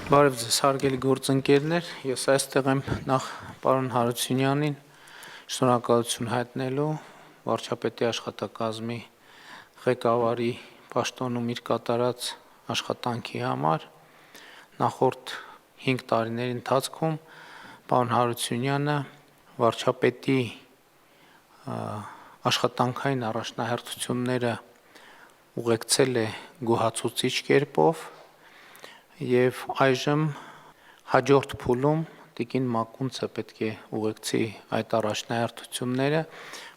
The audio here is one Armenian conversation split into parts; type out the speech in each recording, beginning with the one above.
Բարև ձեզ, հարգելի գործընկերներ, ես այստեղ եմ նախ պարոն Հարությունյանին շնորհակալություն հայտնելու վարչապետի աշխատակազմի ղեկավարի պաշտոնում իր կատարած աշխատանքի համար։ Նախորդ 5 տարիների ընթացքում պարոն Հարությունյանը վարչապետի աշխատանքային առաջնահերթությունները ուղեկցել է գոհացուցիչ կերպով և այժմ հաջորդ փուլում տիկին Մակունցը պետք է ուղեկցի այդ առաջնահերթությունները,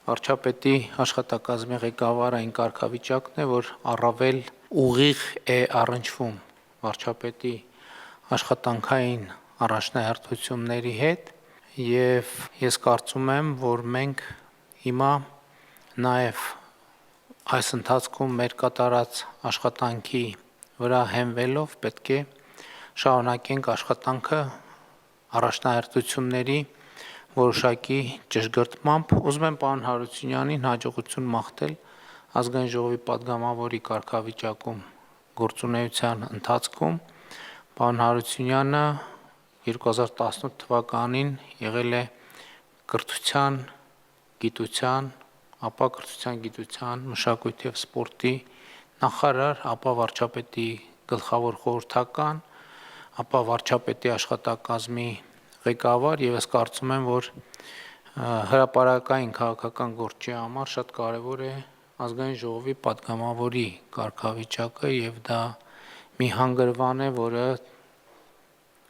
վարչապետի աշխատակազմի ղեկավարը այն կարգավիճակն է, որ առավել ուղիղ է առնչվում վարչապետի աշխատանքային առաջնահերթությունների հետ և ես կարծում եմ, որ մենք հիմա նաև այս ընթացքում մեր կատարած աշխատանքի վրա հենվելով պետք է շարունակենք աշխատանքը առաջնահերթությունների որոշակի ճշգրտմամբ։ Ուզում եմ պարոն Հարությունյանին հաջողություն մաղթել Ազգային ժողովի պատգամավորի կարգավիճակում գործունեության ընթացքում։ Պարոն Հարությունյանը 2018 թվականին եղել է կրթության, գիտության, ապա կրթության, գիտության, մշակույթի և սպորտի նախարար, ապա վարչապետի գլխավոր խորհրդական, ապա վարչապետի աշխատակազմի ղեկավար և ես կարծում եմ, որ հրապարակային քաղաքական գործի համար շատ կարևոր է Ազգային ժողովի պատգամավորի կարգավիճակը և դա մի հանգրվան է, որը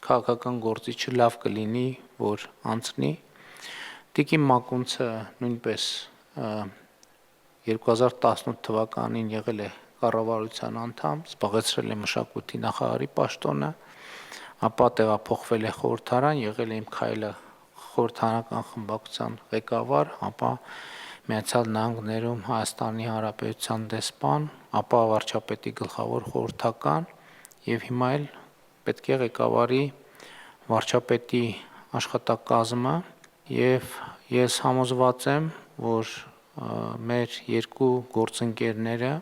քաղաքական գործիչը լավ կլինի, որ անցնի։ Տիկին Մակունցը նույնպես 2018 թվականին եղել է կառավարության անդամ, զբաղեցրել է մշակույթի նախարարի պաշտոնը, ապա տեղափոխվել է խորհրդարան, եղել է «Իմ քայլը» խորհրդարանական խմբակցության ղեկավար, ապա Միացյալ Նահանգներում Հայաստանի Հանրապետության դեսպան, ապա վարչապետի գլխավոր խորհրդական և հիմա էլ պետք է ղեկավարի վարչապետի աշխատակազմը և ես համոզված եմ, որ մեր երկու գործընկերները,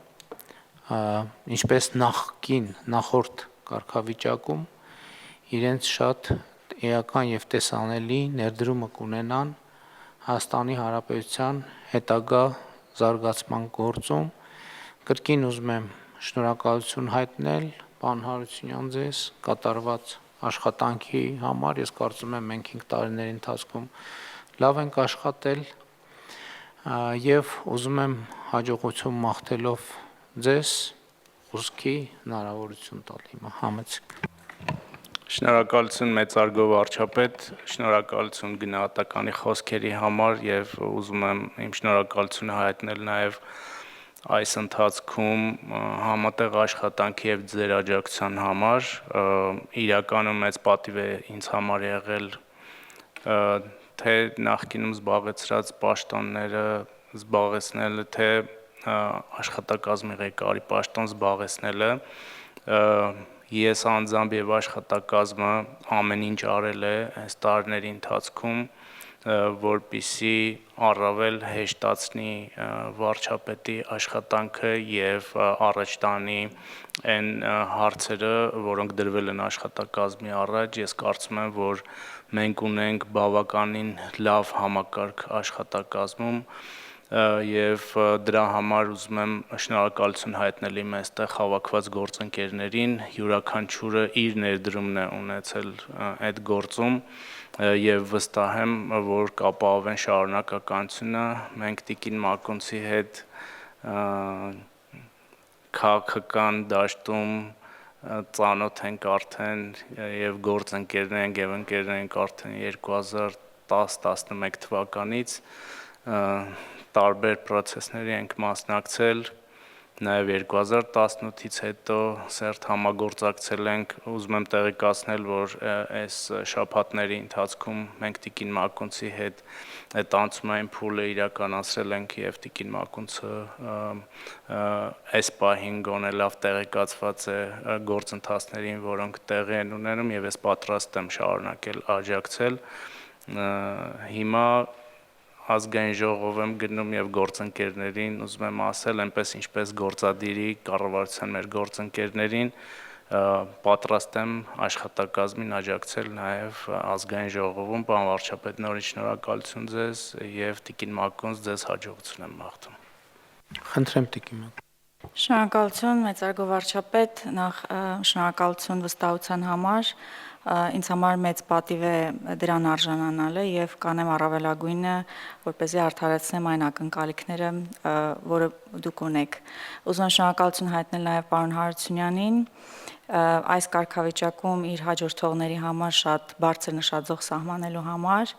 ինչպես նախորդ կարգավիճակում, իրենց շատ էական և տեսանելի ներդրումը կունենան Հայաստանի Հանրապետության հետագա զարգացման գործում։ Կրկին ուզում եմ շնորհակալություն հայտնել պարոն Հարությունյան ձեզ կատարված աշխատանքի համար, ես կարծում եմ մենք 5 տարիների ընթացքում լավ ենք աշխատել և ուզում եմ հաջողություն մաղթելով ձեզ ուզքի հնարավորություն տալ հիմա համեցեք։ Շնորհակալություն մեծարգո վարչապետ, շնորհակալություն գնահատականի խոսքերի համար և ուզում եմ իմ շնորհակալությունը հայտնել նաև այս ընթացքում համատեղ աշխատանքի և ձեր աջակցության համար, իրականում մեծ պատիվ է ինձ համար եղել թե նախկինում զբաղեցրած պաշտոնները զբաղեցնելը, թե աշխատակազմի ղեկավարի պաշտոն զբաղեցնելը, ես անձամբ և աշխատակազմը ամեն ինչ արել է այս տարիների ընթացքում, որպեսզի առավել հեշտացնի վարչապետի աշխատանքը և առաջ տանի այն հարցերը, որոնք դրվել են աշխատակազմի առաջ, ես կարծում եմ, որ մենք ունենք բավականին լավ համակարգ աշխատակազմում և դրա համար ուզում եմ շնորհակալություն հայտնել իմ այստեղ հավաքված գործընկերներին, յուրաքանչյուրը իր ներդրումն է ունեցել այդ գործում և վստահ եմ, որ կապահովեն շարունակականությունը, մենք տիկին Մակունցի հետ քաղաքական դաշտում ծանոթ ենք արդեն և գործընկերներ ենք և ընկերներ ենք արդեն 2010-11 թվականից, տարբեր պրոցեսների ենք մասնակցել, նաև 2018-ից հետո սերտ համագործակցել ենք, ուզում եմ տեղեկացնել, որ այս շաբաթների ընթացքում մենք տիկին Մակունցի հետ այդ անցումային փուլը իրականացրել ենք և տիկին Մակունցը այս պահին գոնե լավ տեղեկացված է գործընթացներին, որոնք տեղի են ունենում և ես պատրաստ եմ շարունակել աջակցել։ Հիմա ազգային ժողով եմ գնում եւ գործընկերներին ուզում եմ ասել, այնպես ինչպես գործադիրի կառավարության մեր գործընկերներին պատրաստ եմ աշխատակազմին աջակցել նաև ազգային ժողովում, պարոն վարչապետ, նորից շնորհակալություն ձեզ եւ Տիկին Մակոնց ձեզ հաջողություն եմ մաղթում։ Խնդրեմ Տիկին Մակոն։ Շնորհակալություն մեծարգո վարչապետ, նախ շնորհակալություն վստահության համար, ինձ համար մեծ պատիվ է դրան արժանանալը եւ կանեմ առավելագույնը, որպեսզի արդարացնեմ այն ակնկալիքները, որը դուք ունեք։ Ուզում եմ շնորհակալություն հայտնել նաեւ պարոն Հարությունյանին, այս կարգավիճակում իր հաջորդողների համար շատ բարձր նշաձող սահմանելու համար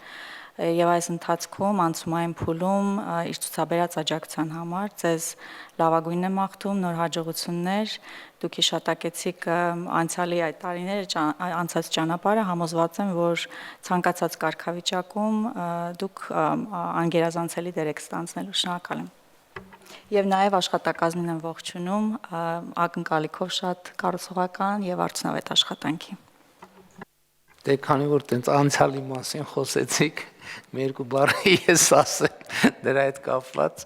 եւ այս ընթացքում անցումային փուլում իր ցուցաբերած աջակցության համար ձեզ լավագույնն եմ մաղթում, նոր հաջողություններ, դուք հիշատակեցիք անցյալի այդ տարիները, անցած ճանապարհը, համոզված եմ, որ ցանկացած կարգավիճակում դուք անգերազանցելի դեր եք ստանձնելու, շնորհակալ եմ։ Եվ նաև աշխատակազմին եմ ողջունում, ակնկալիքով շատ կառուցողական եւ արդյունավետ աշխատանքի։ Դե քանի որ տենց անցյալի մասին խոսեցիք, մի երկու բառ ես ասեմ դրա հետ կապված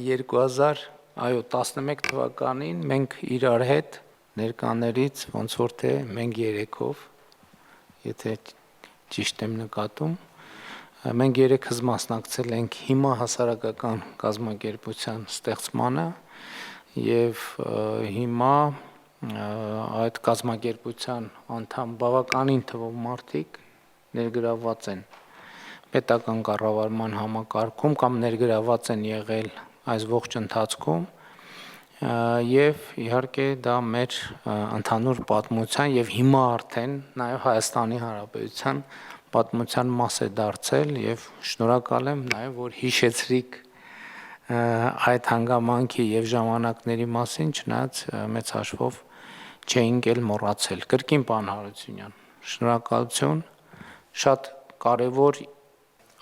2011 թվականին մենք իրար հետ ներկաներից ոնց որ թե մենք երեքով, եթե ճիշտ եմ նկատում, մենք երեքս մասնակցել ենք հիմա հասարակական կազմակերպության ստեղծմանը եւ հիմա այդ կազմակերպության անդամ բավականին թվով մարդիկ ներգրավված են պետական կառավարման համակարգում կամ ներգրավված են եղել այս ողջ ընթացքում եւ իհարկե դա մեր ընդհանուր պատմության եւ հիմա արդեն նաեւ Հայաստանի Հանրապետության պատմության մաս է դարձել եւ շնորհակալ եմ նաեւ որ հիշեցրիք այդ հանգամանքի եւ ժամանակների մասին, չնայած մեծ հաշվով չէինք էլ մոռացել։ Կրկին պարոն Հարությունյան, շնորհակալություն, շատ կարևոր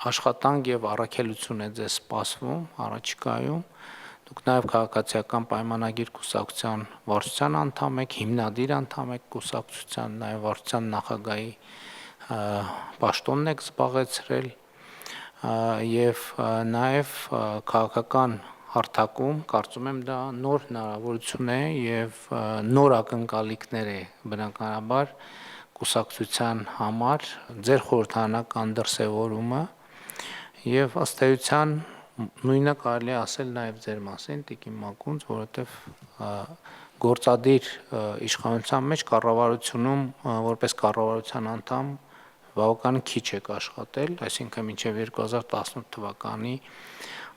աշխատանք եւ առաքելություն է ձեզ սպասվում առաջիկայում։ Դուք նաեւ քաղաքացիական պայմանագիր կուսակցության վարչության անդամ եք, հիմնադիր անդամ եք կուսակցության, նաեւ վարչության նախագահի պաշտոնն եք զբաղեցրել եւ նաեւ քաղաքական հարթակում կարծում եմ դա նոր հնարավորություն է եւ նոր ակնկալիքներ է բնականաբար կուսակցության համար ձեր խորհրդանական դրսևորումը եւ ըստ էության նույնը կարելի է ասել նաեւ ձեր մասին Տիկին Մակունց, որովհետեւ գործադիր իշխանության մեջ կառավարությունում որպես կառավարության անդամ բավական քիչ եք աշխատել, այսինքն մինչև 2018 թվականի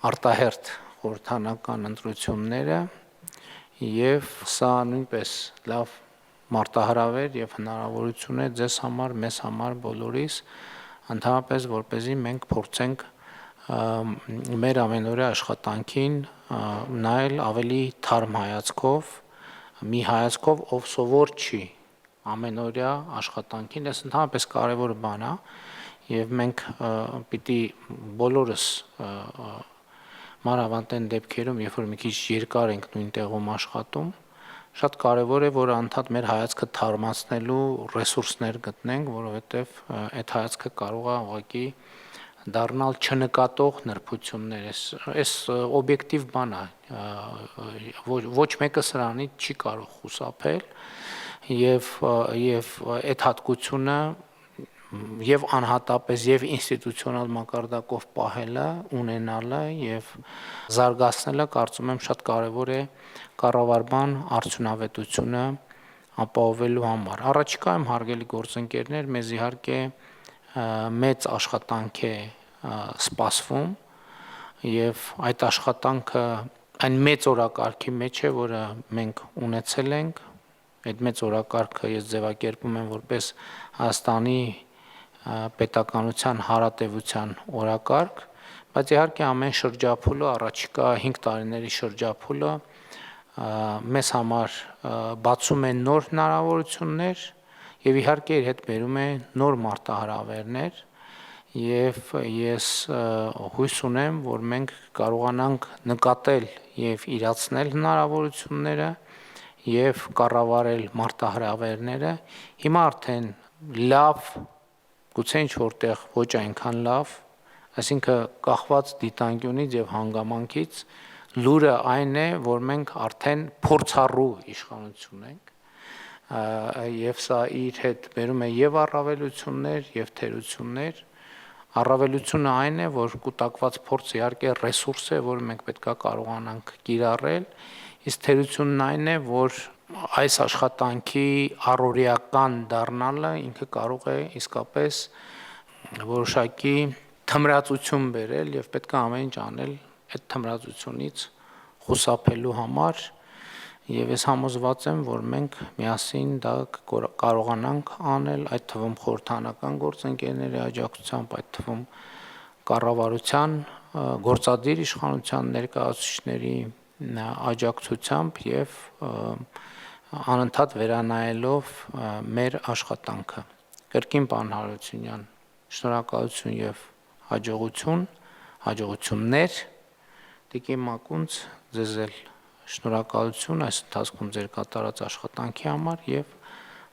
արտահերթ խորհրդանական ընտրությունները եւ սա նույնպես լավ մարտահրավեր եւ հնարավորություն է ձեզ համար, մեզ համար բոլորիս ընդհանրապես որպեսզի մենք փորձենք մեր ամենօրյա աշխատանքին նայել ավելի թարմ հայացքով, մի հայացքով, ով սովոր չի ամենօրյա աշխատանքին, այս ընդհանրապես կարևոր բան է եւ մենք պիտի բոլորս մանավանդ դեպքերում, երբ որ մի քիչ երկար ենք նույն տեղում աշխատում, շատ կարևոր է, որ անդադ մեր հայացքը թարմացնելու ռեսուրսներ գտնենք, որովհետեւ այդ հայացքը կարող է ուղղակի դառնալ չնկատող նրբություններ, այս օբյեկտիվ բան է, ոչ մեկը սրանից չի կարող խուսափել եւ այդ հատկությունը եւ անհատապես եւ ինստիտուցիոնալ մակարդակով պահելը, ունենալը եւ զարգացնելը կարծում եմ շատ կարեւոր է կառավարման արդյունավետությունը ապահովելու համար։ Առաջիկայում հարգելի գործընկերներ, մեզ իհարկե մեծ աշխատանք է սպասվում եւ այդ աշխատանքը այն մեծ օրակարգի մեջ է, որը մենք ունեցել ենք, այդ մեծ օրակարգը ես ձևակերպում եմ որպես Հայաստանի պետականության հարատևության օրակարգ, բայց իհարկե ամեն շրջափուլը, առաջիկա 5 տարիների շրջափուլը մեզ համար բացում է նոր հնարավորություններ եւ իհարկե իր հետ բերում է նոր մարտահրավերներ եւ ես հույս ունեմ, որ մենք կարողանանք նկատել եւ իրացնել հնարավորությունները եւ կառավարել մարտահրավերները։ Հիմա արդեն լավ, գուցե ինչ որտեղ ոչ այնքան լավ Այսինքն կախված դիտանկյունից եւ հանգամանքից լուրը այն է, որ մենք արդեն փորձառու իշխանություն ենք եւ սա իր հետ բերում է եւ առավելություններ եւ թերություններ։ Առավելությունը այն է, որ կուտակված փորձ իհարկե ռեսուրս է, որը մենք պետքա կարողանանք կիրառել, իսկ թերությունն այն է, որ այս աշխատանքի առօրեական դառնալը ինքը կարող է իսկապես որոշակի թմրածություն բերել եւ պետք է ամեն ինչ անել այդ թմրածությունից խուսափելու համար եւ ես համոզված եմ, որ մենք միասին դա կարողանանք անել, այդ թվում խորհրդանական գործընկերների աջակցությամբ, այդ թվում կառավարության գործադիր իշխանության ներկայացուցիչների աջակցությամբ եւ անընդհատ վերանայելով մեր աշխատանքը։ Կրկին պարոն Հարությունյան, շնորհակալություն եւ հաջողություններ Տիկին Մակունց ձեզ էլ շնորհակալություն այս ընթացքում ձեր կատարած աշխատանքի համար եւ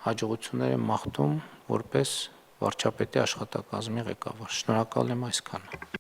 հաջողություններ եմ մաղթում որպես վարչապետի աշխատակազմի ղեկավար։ Շնորհակալ եմ այսքանը։